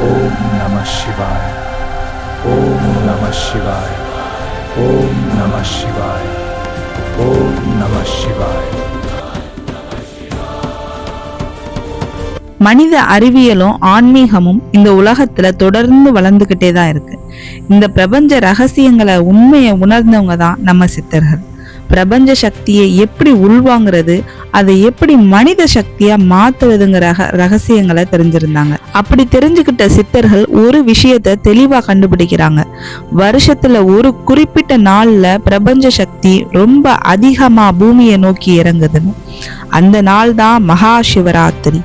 ஓம் நம சிவாய. ஓம் நம சிவாய. ஓம் நம சிவாய. ஓம் நம சிவாய. மனித அறிவியலும் ஆன்மீகமும் இந்த உலகத்துல தொடர்ந்து வளர்ந்துகிட்டே தான் இருக்கு. இந்த பிரபஞ்ச ரகசியங்களை உண்மையை உணர்ந்தவங்க தான் நம்ம சித்தர்கள். பிரபஞ்ச சக்தியை எப்படி உள்வாங்கிறது, அதை எப்படி மனித சக்தியா மாத்துறதுங்கிற ரகசியங்களை தெரிஞ்சிருந்தாங்க. அப்படி தெரிஞ்சுக்கிட்ட சித்தர்கள் ஒரு விஷயத்த தெளிவா கண்டுபிடிக்கிறாங்க. வருஷத்துல ஒரு குறிப்பிட்ட நாள்ல பிரபஞ்ச சக்தி ரொம்ப அதிகமா பூமியை நோக்கி இறங்குதுன்னு. அந்த நாள் தான் மகா சிவராத்திரி.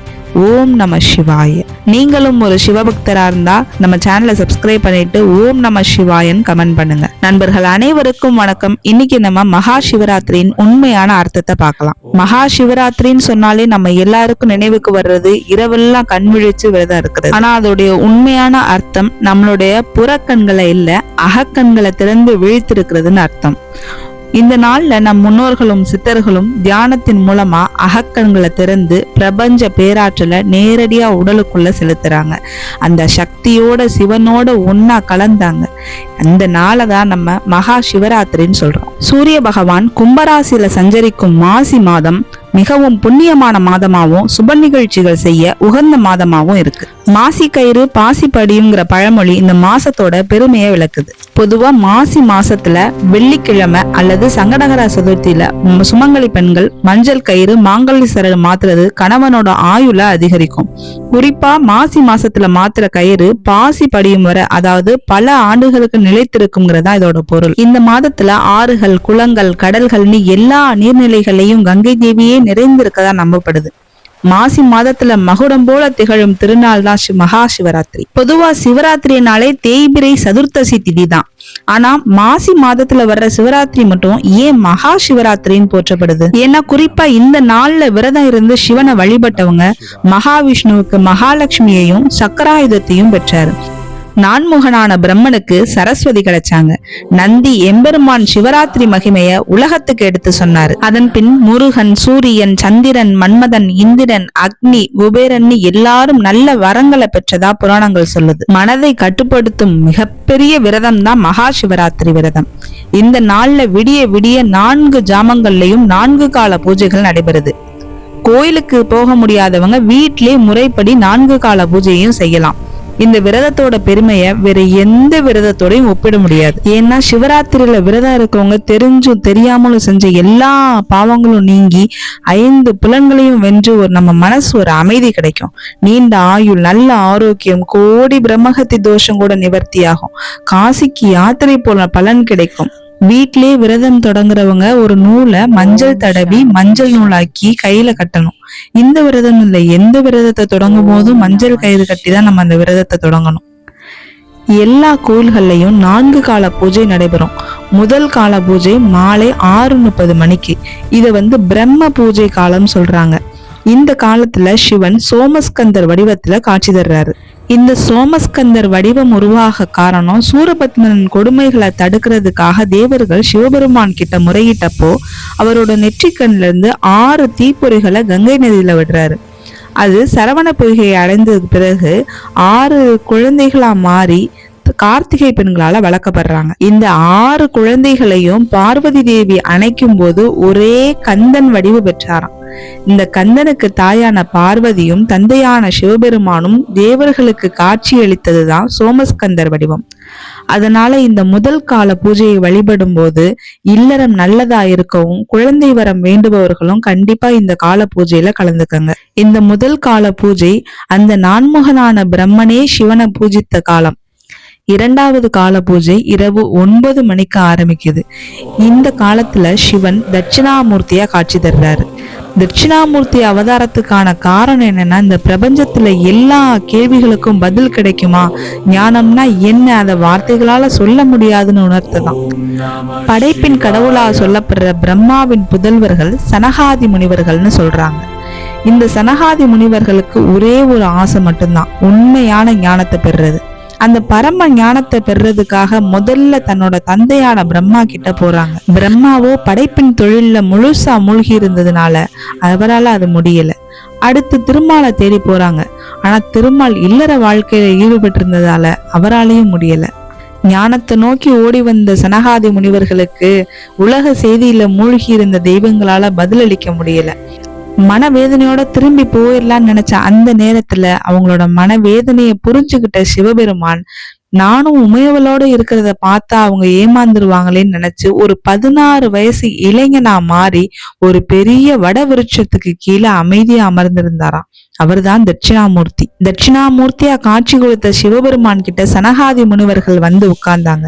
ஓம் நம சிவாய. நீங்களும் ஒரு சிவபக்தரா இருந்தா நம்ம சேனலை சப்ஸ்கிரைப் பண்ணிட்டு ஓம் நம சிவாயன் கமெண்ட் பண்ணுங்க. நண்பர்கள் அனைவருக்கும் வணக்கம். இன்னைக்கு நம்ம மகா சிவராத்திரியின் உண்மையான அர்த்தத்தை பார்க்கலாம். மகா சிவராத்திரின்னு சொன்னாலே நம்ம எல்லாருக்கும் நினைவுக்கு வர்றது இரவெல்லாம் கண் விழிச்சு விரதம் இருக்கிறது. ஆனா அதோடைய உண்மையான அர்த்தம் நம்மளுடைய புறக்கண்களை இல்ல, அகக்கண்களை திறந்து விழித்திருக்கிறதுன்னு அர்த்தம். இந்த நாள்ல நம் முன்னோர்களும் சித்தர்களும் தியானத்தின் மூலமா அகக்கண்களை திறந்து பிரபஞ்ச பேராற்றலை நேரடியா உடலுக்குள்ள செலுத்துறாங்க. அந்த சக்தியோட சிவனோட ஒன்னா கலந்தாங்க. அந்த நாளை தான் நம்ம மகா சிவராத்திரின்னு சொல்றோம். சூரிய பகவான் கும்பராசியில சஞ்சரிக்கும் மாசி மாதம் மிகவும் புண்ணியமான மாதமாகவும் சுப நிகழ்ச்சிகள் செய்ய உகந்த மாதமாகவும் இருக்கு. மாசி கயிறு பாசி படியுங்கிற பழமொழி இந்த மாசத்தோட பெருமையை விளக்குது. பொதுவா மாசி மாசத்துல வெள்ளிக்கிழமை அல்லது சங்கடகர சதுர்த்தியில சுமங்கலி பெண்கள் மஞ்சள் கயிறு மாங்கல்ய சரடு மாத்துறது கணவனோட ஆயுள அதிகரிக்கும். குறிப்பா மாசி மாசத்துல மாத்துற கயிறு பாசி படியும் வரை, அதாவது பல ஆண்டுகளுக்கு நிலைத்திருக்குங்கிறதா இதோட பொருள். இந்த மாதத்துல ஆறுகள், குளங்கள், கடல்கள்னு எல்லா நீர்நிலைகளையும் கங்கை தேவியே நிறைந்திருக்கதா நம்பப்படுது. மாசி மாதத்துல மகுடம் போல திகழும் திருநாள் தான் மகா சிவராத்திரி. பொதுவா சிவராத்திரினாலே தேய்பிரை சதுர்த்தசி திதி தான். ஆனா மாசி மாதத்துல வர்ற சிவராத்திரி மட்டும் ஏன் மகா சிவராத்திரின்னு போற்றப்படுது? ஏன்னா குறிப்பா இந்த நாள்ல விரதம் இருந்து சிவனை வழிபட்டவங்க மகாவிஷ்ணுவுக்கு மகாலட்சுமியையும் சக்கராயுதத்தையும் பெற்றாரு. நான்முகனான பிரம்மனுக்கு சரஸ்வதி கிடைச்சாங்க. நந்தி எம்பெருமான் சிவராத்திரி மகிமைய உலகத்துக்கு எடுத்து சொன்னாரு. அதன் பின் முருகன், சூரியன், சந்திரன், மன்மதன், இந்திரன், அக்னி, குபேரன் எல்லாரும் நல்ல வரங்களை பெற்றதா புராணங்கள் சொல்லுது. மனதை கட்டுப்படுத்தும் மிகப்பெரிய விரதம் தான் மகா சிவராத்திரி விரதம். இந்த நாள்ல விடிய விடிய 4 ஜாமங்கள்லயும் 4 கால பூஜைகள் நடைபெறுது. கோயிலுக்கு போக முடியாதவங்க வீட்டிலே முறைப்படி 4 கால பூஜையும் செய்யலாம். இந்த விரதத்தோட பெருமைய வேற எந்த விரதத்தோடையும் ஒப்பிட முடியாது. ஏன்னா சிவராத்திரியில விரதம் இருக்கவங்க தெரிஞ்சும் தெரியாமலும் செஞ்ச எல்லா பாவங்களும் நீங்கி 5 புலன்களையும் வென்று நம்ம மனசு ஒரு அமைதி கிடைக்கும். நீண்ட ஆயுள், நல்ல ஆரோக்கியம், கோடி பிரம்மஹத்தி தோஷம் கூட நிவர்த்தி ஆகும். காசிக்கு யாத்திரை போல பலன் கிடைக்கும். வீட்டிலே விரதம் தொடங்குறவங்க ஒரு நூலை மஞ்சள் தடவி மஞ்சள் நூலாக்கி கையில கட்டணும். இந்த விரதம் இல்லை, எந்த விரதத்தை தொடங்கும் போதும் மஞ்சள் கயிறு கட்டி தான் நம்ம அந்த விரதத்தை தொடங்கணும். எல்லா கோயில்கள்லயும் 4 கால பூஜை நடைபெறும். முதல் கால பூஜை மாலை 6:30 மணிக்கு. இத பிரம்ம பூஜை காலம் சொல்றாங்க. இந்த காலத்துல சிவன் சோமஸ்கந்தர் வடிவத்துல காட்சி தர்றாரு. இந்த சோமஸ்கந்தர் வடிவம் உருவாக காரணம் சூரபத்மனின் கொடுமைகளை தடுக்கிறதுக்காக தேவர்கள் சிவபெருமான் கிட்ட முறையிட்டப்போ அவரோட நெற்றிக்கண்ல இருந்து 6 தீப்பொறிகளை கங்கை நதியில விடுறாரு. அது சரவண பொய்கையை அடைந்ததுக்கு பிறகு 6 குழந்தைகளா மாறி கார்த்திகை பெண்களால வளர்க்கப்படுறாங்க. இந்த 6 குழந்தைகளையும் பார்வதி தேவி அணைக்கும் போது ஒரே கந்தன் வடிவு பெற்றாராம். இந்த கந்தனுக்கு தாயான பார்வதியும் தந்தையான சிவபெருமானும் தேவர்களுக்கு காட்சி அளித்ததுதான் சோமஸ்கந்தர் வடிவம். அதனால இந்த முதல் கால பூஜையை வழிபடும் போது இல்லறம் நல்லதா இருக்கவும் குழந்தை வரம் வேண்டுபவர்களும் கண்டிப்பா இந்த கால பூஜையில கலந்துக்கங்க. இந்த முதல் கால பூஜை அந்த நான்முகனான பிரம்மனே சிவனை பூஜித்த காலம். 2வது கால பூஜை இரவு 9 மணிக்கு ஆரம்பிக்குது. இந்த காலத்துல சிவன் தட்சிணாமூர்த்தியா காட்சி தர்றாரு. தட்சிணாமூர்த்தி அவதாரத்துக்கான காரணம் என்னன்னா, இந்த பிரபஞ்சத்துல எல்லா கேள்விகளுக்கும் பதில் கிடைக்குமா, ஞானம்னா என்ன, அதை வார்த்தைகளால சொல்ல முடியாதுன்னு உணர்த்ததான். படைப்பின் கடவுளா சொல்லப்படுற பிரம்மாவின் புதல்வர்கள் சனகாதி முனிவர்கள்னு சொல்றாங்க. இந்த சனகாதி முனிவர்களுக்கு ஒரே ஒரு ஆசை மட்டும்தான், உண்மையான ஞானத்தை பெறுறது. அந்த பரம ஞானத்தை பெறதுக்காக முதல்ல தன்னோட தந்தையான பிரம்மா கிட்ட போறாங்க. பிரம்மாவோ படைப்பின் தொழில்ல முழுசா மூழ்கி இருந்ததுனால அவரால் அது முடியல. அடுத்து திருமாலை தேடி போறாங்க. ஆனா திருமால் இல்லற வாழ்க்கையில ஈடுபட்டு இருந்ததால அவராலையும் முடியல. ஞானத்தை நோக்கி ஓடி வந்த சனகாதி முனிவர்களுக்கு உலக செய்தியில மூழ்கி இருந்த தெய்வங்களால பதிலளிக்க முடியல. மனவேதனையோட திரும்பி போயிடலான்னு நினைச்ச அந்த நேரத்துல அவங்களோட மனவேதனையை புரிஞ்சுக்கிட்ட சிவபெருமான், நானும் உமையவளோட இருக்கிறத பார்த்தா அவங்க ஏமாந்துருவாங்களேன்னு நினைச்சு ஒரு 16 வயசு இளைஞனா மாறி ஒரு பெரிய வட விருட்சத்துக்கு கீழே அமைதியா அமர்ந்திருந்தாராம். அவர்தான் தட்சிணாமூர்த்தி. தட்சிணாமூர்த்தியா காட்சி கொடுத்த சிவபெருமான் கிட்ட சனகாதி முனிவர்கள் வந்து உட்கார்ந்தாங்க.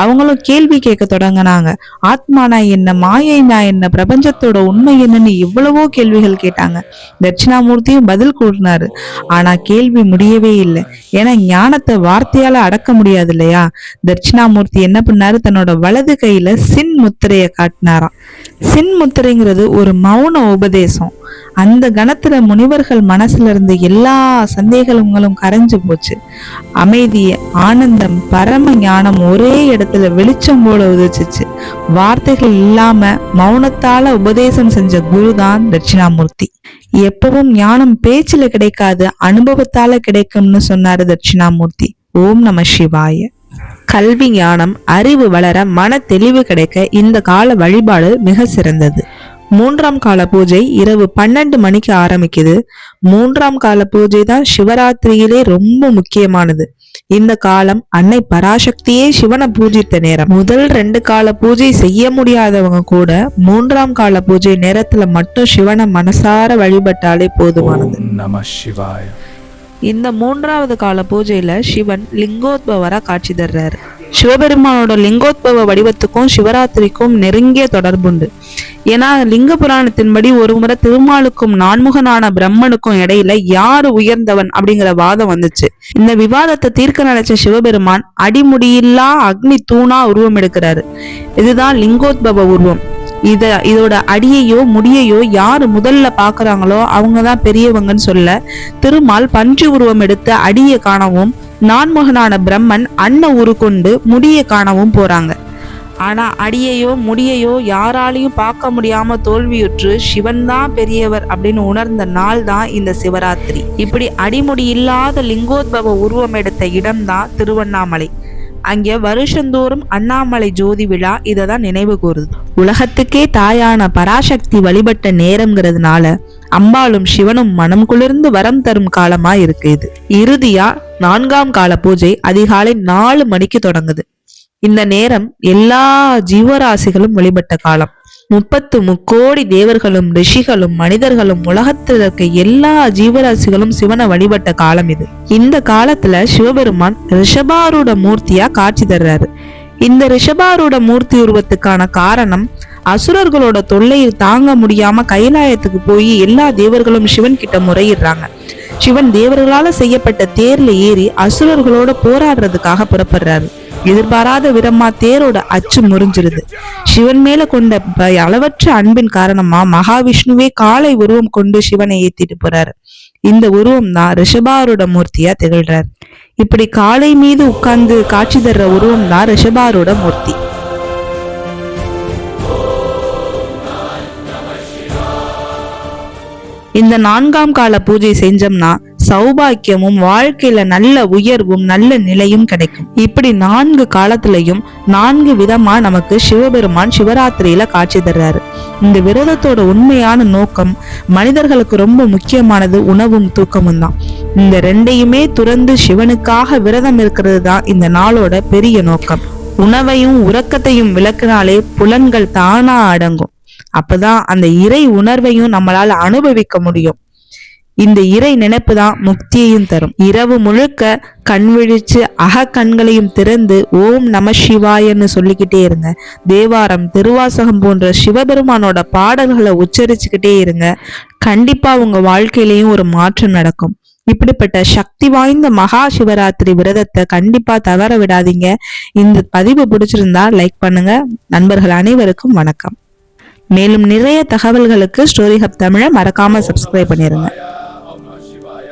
அவங்களும் கேள்வி கேட்க தொடங்கினாங்க. ஆத்மானா என்ன, மாயைனா என்ன, பிரபஞ்சத்தோட உண்மை என்னன்னு எவ்வளவோ கேள்விகள் கேட்டாங்க. தட்சிணாமூர்த்தியும் பதில் கூறினாரு. ஆனா கேள்வி முடியவே இல்லை. ஏன்னா ஞானத்தை வார்த்தையால அடக்க முடியாது இல்லையா. தட்சிணாமூர்த்தி என்ன பண்ணாரு, தன்னோட வலது கையில சின் முத்திரைய காட்டினாராம். சின் முத்திரைங்கிறது ஒரு மௌன உபதேசம். அந்த கணத்துல முனிவர்கள் மனசுல இருந்து எல்லா சந்தேகங்களும் கரைஞ்சு போச்சு. அமைதி, ஆனந்தம், பரம ஞானம் ஒரே இடத்துல வெளிச்சம் போல உதிச்சிச்சு. வார்த்தைகள் இல்லாம மௌனத்தால உபதேசம் செஞ்ச குருதான் தட்சிணாமூர்த்தி. எப்பவும் ஞானம் பேச்சுல கிடைக்காது, அனுபவத்தால கிடைக்கும்னு சொன்னாரு தட்சிணாமூர்த்தி. ஓம் நம சிவாய. கல்வி, ஞானம், அறிவு வளர, மன தெளிவு கிடைக்க இந்த கால வழிபாடு மிக சிறந்தது. 3ஆம் கால பூஜை இரவு 12 மணிக்கு ஆரம்பிக்குது. 3ஆம் கால பூஜை தான் சிவராத்திரியிலே ரொம்ப முக்கியமானது. இந்த காலம் அன்னை பராசக்தியே சிவனை பூஜித்த நேரம். முதல் 2 கால பூஜை செய்ய முடியாதவங்க கூட 3ஆம் கால பூஜை நேரத்துல மட்டும் சிவனை மனசார வழிபட்டாலே போதுமானது. நம சிவாய. இந்த 3ஆவது கால பூஜையில சிவன் லிங்கோத்பவரா காட்சி தர்றாரு. சிவபெருமானோட லிங்கோத்பவ வடிவத்துக்கும் சிவராத்திரிக்கும் நெருங்கிய தொடர்புண்டு. ஏன்னா லிங்க புராணத்தின்படி ஒரு முறை திருமாலுக்கும் நான்முகனான பிரம்மனுக்கும் இடையில யாரு உயர்ந்தவன் அப்படிங்கிற வாதம் வந்துச்சு. இந்த விவாதத்தை தீர்க்க நினைச்ச சிவபெருமான் அடிமுடியில்லா அக்னி தூணா உருவம் எடுக்கிறாரு. இதுதான் லிங்கோத்பவ உருவம். இதோட அடியையோ முடியையோ யாரு முதல்ல பாக்குறாங்களோ அவங்கதான் பெரியவங்கன்னு சொல்ல, திருமால் பன்றி உருவம் எடுத்து அடியை காணவும், நான்முகனான பிரம்மன் அன்ன உரு கொண்டு முடியை காணவும் போறாங்க. ஆனா அடியையோ முடியையோ யாராலையும் பார்க்க முடியாம தோல்வியுற்று சிவன் தான் பெரியவர் அப்படின்னு உணர்ந்த நாள் தான் இந்த சிவராத்திரி. இப்படி அடிமுடி இல்லாத லிங்கோத்பவ உருவம் எடுத்த இடம்தான் திருவண்ணாமலை. அங்கே வருஷந்தோறும் அண்ணாமலை ஜோதி விழா இததான் நினைவு கூறுது. உலகத்துக்கே தாயான பராசக்தி வழிபட்ட நேரம்ங்கிறதுனால அம்பாளும் சிவனும் மனம் குளிர்ந்து வரம் தரும் காலமா இருக்கு இது. இறுதியா 4ஆம் கால பூஜை அதிகாலை 4 மணிக்கு தொடங்குது. இந்த நேரம் எல்லா ஜீவராசிகளும் வழிபட்ட காலம். 33 கோடி தேவர்களும் ரிஷிகளும் மனிதர்களும் உலகத்தில் இருக்க எல்லா ஜீவராசிகளும் சிவனை வழிபட்ட காலம் இது. இந்த காலத்துல சிவபெருமான் ரிஷபாரூட மூர்த்தியா காட்சி தர்றாரு. இந்த ரிஷபாரூட மூர்த்தி உருவத்துக்கான காரணம், அசுரர்களோட தொல்லையில் தாங்க முடியாம கைலாயத்துக்கு போய் எல்லா தேவர்களும் சிவன் கிட்ட முறையிடுறாங்க. சிவன் தேவர்களால செய்யப்பட்ட தேர்ல ஏறி அசுரர்களோட போராடுறதுக்காக புறப்படுறாரு. எதிர்பாராத விதமா தேரோட அச்சு முறிஞ்சிருது. சிவன் மேல கொண்ட அளவற்ற அன்பின் காரணமா மகாவிஷ்ணுவே காளை உருவம் கொண்டு சிவனை ஏத்திட்டு போறாரு. இந்த உருவம் தான் ரிஷபாரூட மூர்த்தியா திகழ்றார். இப்படி காளை மீது உட்கார்ந்து காட்சி தர்ற உருவம் தான் ரிஷபாரூட மூர்த்தி. இந்த 4ஆம் கால பூஜை செஞ்சோம்னா சௌபாக்கியமும் வாழ்க்கையில நல்ல உயர்வும் நல்ல நிலையும் கிடைக்கும். இப்படி 4 காலத்திலையும் 4 விதமா நமக்கு சிவபெருமான் சிவராத்திரியில காட்சி தர்றாரு. இந்த விரதத்தோட உண்மையான நோக்கம் மனிதர்களுக்கு ரொம்ப முக்கியமானது உணவும் தூக்கமும் தான். இந்த 2ஐயுமே துறந்து சிவனுக்காக விரதம் இருக்கிறது தான் இந்த நாளோட பெரிய நோக்கம். உணவையும் உறக்கத்தையும் விளக்கினாலே புலன்கள் தானா அடங்கும். அப்பதான் அந்த இறை உணர்வையும் நம்மளால அனுபவிக்க முடியும். இந்த இறை நினைப்பு தான் முக்தியையும் தரும். இரவு முழுக்க கண் விழிச்சு கண்களையும் திறந்து ஓம் நம சிவாயன்னு சொல்லிக்கிட்டே இருங்க. தேவாரம், திருவாசகம் போன்ற சிவபெருமானோட பாடல்களை உச்சரிச்சுக்கிட்டே இருங்க. கண்டிப்பா உங்க வாழ்க்கையிலையும் ஒரு மாற்றம் நடக்கும். இப்படிப்பட்ட சக்தி வாய்ந்த மகா சிவராத்திரி விரதத்தை கண்டிப்பா தவற விடாதீங்க. இந்த பதிவு பிடிச்சிருந்தா லைக் பண்ணுங்க. நண்பர்கள் அனைவருக்கும் வணக்கம். மேலும் நிறைய தகவல்களுக்கு ஸ்டோரி ஹப் தமிழை மறக்காம சப்ஸ்கிரைப் பண்ணிருங்க.